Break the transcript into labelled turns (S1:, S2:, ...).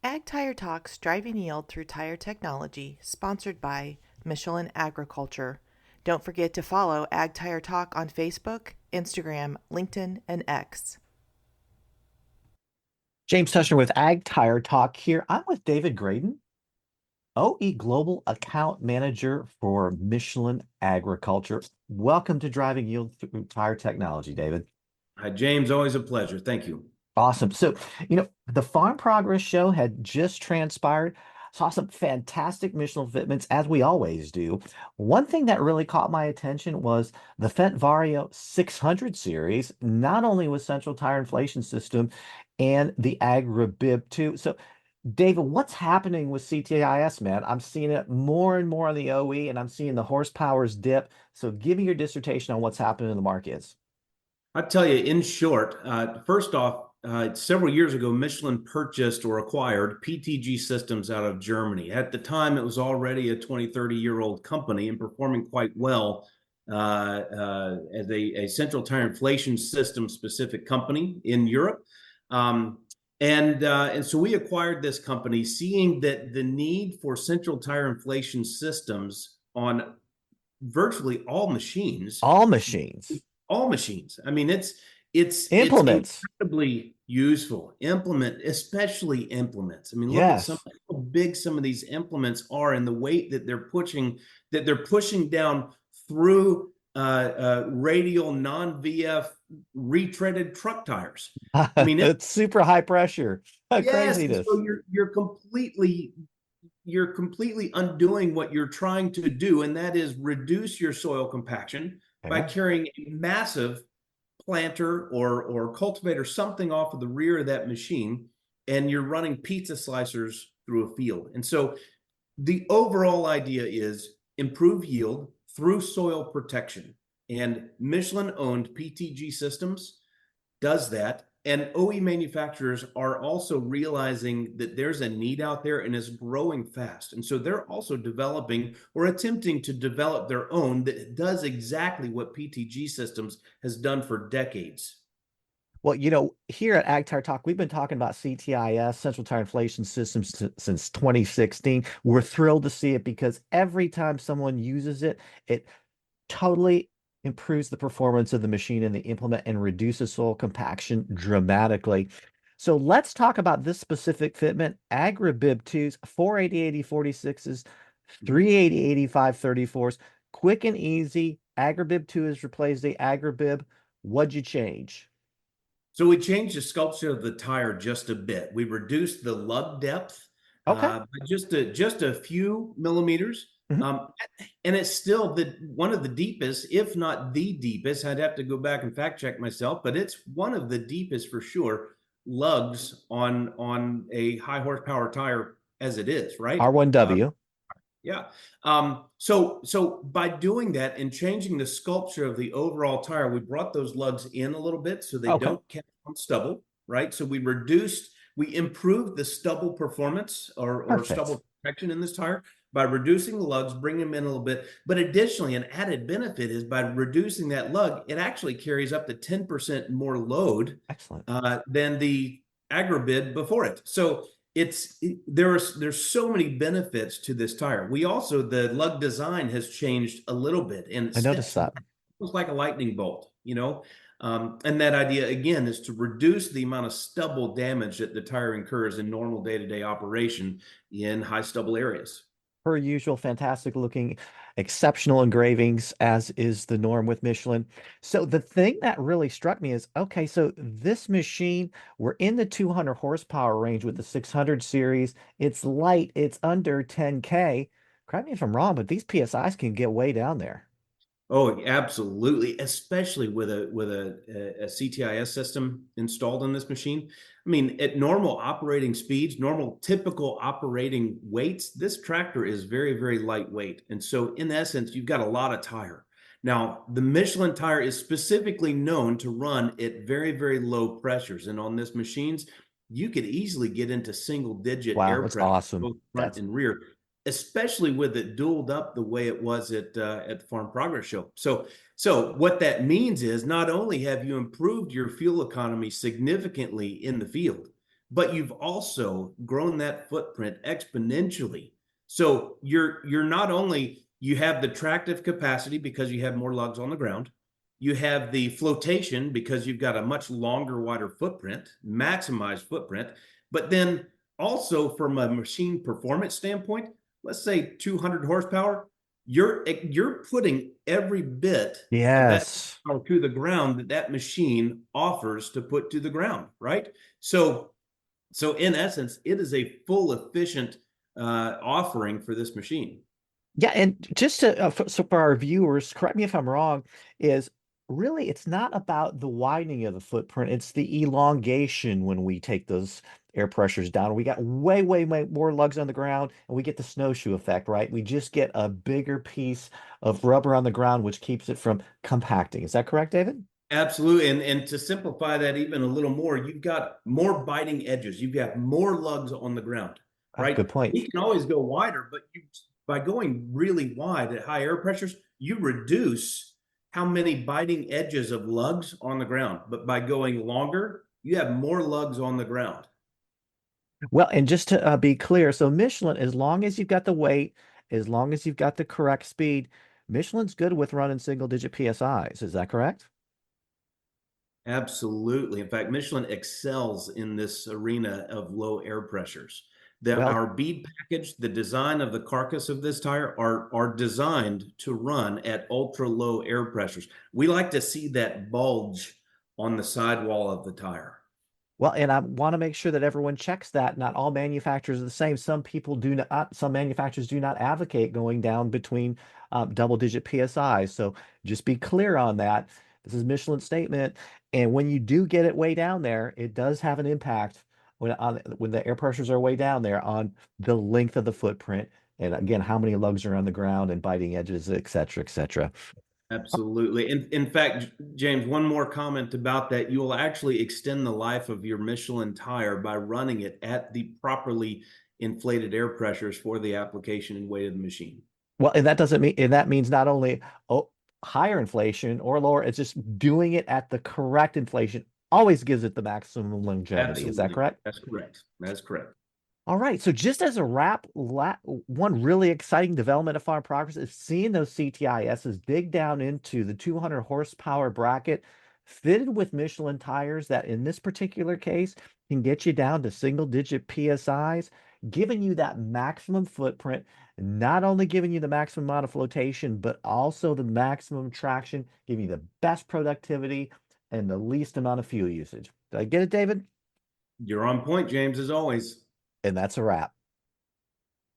S1: Ag Tire Talks Driving Yield Through Tire Technology, sponsored by Michelin Agriculture. Don't forget to follow Ag Tire Talk on Facebook, Instagram, LinkedIn, and X.
S2: James Tushner with Ag Tire Talk here. I'm with David Graden, OE Global Account Manager for Michelin Agriculture. Welcome to Driving Yield Through Tire Technology, David.
S3: Hi, James. Always a pleasure. Thank you.
S2: Awesome. So, the Farm Progress Show had just transpired. Saw some fantastic Michelin fitments, as we always do. One thing that really caught my attention was the Fendt Vario 600 series, not only with central tire inflation system and the AgriBib2. So, David, what's happening with CTIS, man? I'm seeing it more and more on the OE, and I'm seeing the horsepowers dip. So, give me your dissertation on what's happening in the markets.
S3: I'll tell you in short, first off, several years ago, Michelin purchased or acquired PTG Systems out of Germany. At the time, it was already a 20, 30-year-old company and performing quite well as a central tire inflation system specific company in Europe. And so we acquired this company, seeing that the need for central tire inflation systems on virtually
S2: All machines,
S3: all machines. I mean, it's
S2: implements.
S3: incredibly useful. Especially implements. I mean, look at
S2: Yes.
S3: how big some of these implements are and the weight that they're pushing down through radial non-VF retreaded truck tires. I mean,
S2: It's super high pressure.
S3: yes.
S2: Craziness.
S3: So you're completely undoing what you're trying to do, and that is reduce your soil compaction by
S2: Okay.
S3: carrying a massive planter or cultivator, something off of the rear of that machine, and you're running pizza slicers through a field. And so the overall idea is improve yield through soil protection. And Michelin owned PTG Systems does that. And OE manufacturers are also realizing that there's a need out there and is growing fast. And so they're also developing or attempting to develop their own that does exactly what PTG Systems has done for decades.
S2: Well, here at Ag Tire Talk, we've been talking about CTIS, Central Tire Inflation Systems, since 2016. We're thrilled to see it because every time someone uses it, it totally improves the performance of the machine and the implement and reduces soil compaction dramatically. So let's talk about this specific fitment, AgriBib2s, 480/80/46s, 380/85/34s, quick and easy. AgriBib2 has replaced the AgriBib. What'd you change?
S3: So we changed the sculpture of the tire just a bit. We reduced the lug depth
S2: Okay.
S3: by just a few millimeters.
S2: Mhm.
S3: Um, and it's still one of the deepest, if not the deepest. I'd have to go back and fact check myself, but it's one of the deepest for sure lugs on a high horsepower tire as it is, right?
S2: R1W.
S3: Yeah. So by doing that and changing the sculpture of the overall tire, we brought those lugs in a little bit so they
S2: Okay.
S3: don't catch on stubble, right? So we improved the stubble performance or
S2: Perfect.
S3: stubble protection in this tire by reducing the lugs, bring them in a little bit. But additionally, an added benefit is by reducing that lug, it actually carries up to 10% more load
S2: Excellent.
S3: than the AgriBid before it. So there's so many benefits to this tire. The lug design has changed a little bit and it
S2: I noticed
S3: steps
S2: that.
S3: almost like a lightning bolt, and that idea again is to reduce the amount of stubble damage that the tire incurs in normal day-to-day operation in high stubble areas.
S2: Per usual, fantastic looking, exceptional engravings, as is the norm with Michelin. So the thing that really struck me is, okay, so this machine, we're in the 200 horsepower range with the 600 series. It's light, it's under 10K. Correct me if I'm wrong, but these PSIs can get way down there.
S3: Oh, absolutely, especially with a CTIS system installed on this machine. I mean, at normal operating speeds, normal typical operating weights, this tractor is very, very lightweight. And so in essence, you've got a lot of tire. Now, the Michelin tire is specifically known to run at very, very low pressures. And on this machines, you could easily get into single digit
S2: Wow,
S3: air
S2: that's
S3: pressure,
S2: awesome.
S3: both front and rear, especially with it dualed up the way it was at the Farm Progress Show. So what that means is not only have you improved your fuel economy significantly in the field, but you've also grown that footprint exponentially. So you're not only, you have the tractive capacity because you have more lugs on the ground, you have the flotation because you've got a much longer, wider footprint, maximized footprint, but then also from a machine performance standpoint, let's say 200 horsepower, you're putting every bit of that
S2: Yes.
S3: to the ground that that machine offers to put to the ground, right? So in essence, it is a full efficient offering for this machine.
S2: Yeah, and just to so for our viewers, correct me if I'm wrong, is really it's not about the widening of the footprint, it's the elongation when we take those air pressures down. We got way more lugs on the ground and we get the snowshoe effect, right? We just get a bigger piece of rubber on the ground, which keeps it from compacting. Is that correct, David?
S3: Absolutely. And to simplify that even a little more, you've got more biting edges. You've got more lugs on the ground,
S2: Ah,
S3: right?
S2: good point.
S3: We can always go wider, but by going really wide at high air pressures, you reduce how many biting edges of lugs on the ground. But by going longer, you have more lugs on the ground.
S2: Well, and just to be clear, so Michelin, as long as you've got the weight, as long as you've got the correct speed, Michelin's good with running single digit PSIs. Is that correct?
S3: Absolutely. In fact, Michelin excels in this arena of low air pressures. That
S2: Well,
S3: our bead package, the design of the carcass of this tire are designed to run at ultra low air pressures. We like to see that bulge on the sidewall of the tire.
S2: Well, and I want to make sure that everyone checks that. Not all manufacturers are the same. Some people do not, some manufacturers do not advocate going down between double digit PSI. So just be clear on that. This is Michelin's statement. And when you do get it way down there, it does have an impact when the air pressures are way down there on the length of the footprint. And again, how many lugs are on the ground and biting edges, et cetera, et cetera.
S3: Absolutely. In fact, James, one more comment about that. You will actually extend the life of your Michelin tire by running it at the properly inflated air pressures for the application and weight of the machine.
S2: Well, and that doesn't mean, and that means not only higher inflation or lower, it's just doing it at the correct inflation always gives it the maximum longevity. Is that
S3: Absolutely.
S2: correct?
S3: That's correct. That's correct.
S2: All right. So just as a wrap, one really exciting development of Farm Progress is seeing those CTISs dig down into the 200 horsepower bracket fitted with Michelin tires that in this particular case can get you down to single digit PSIs, giving you that maximum footprint, not only giving you the maximum amount of flotation, but also the maximum traction, giving you the best productivity and the least amount of fuel usage. Did I get it, David?
S3: You're on point, James, as always.
S2: And that's a wrap.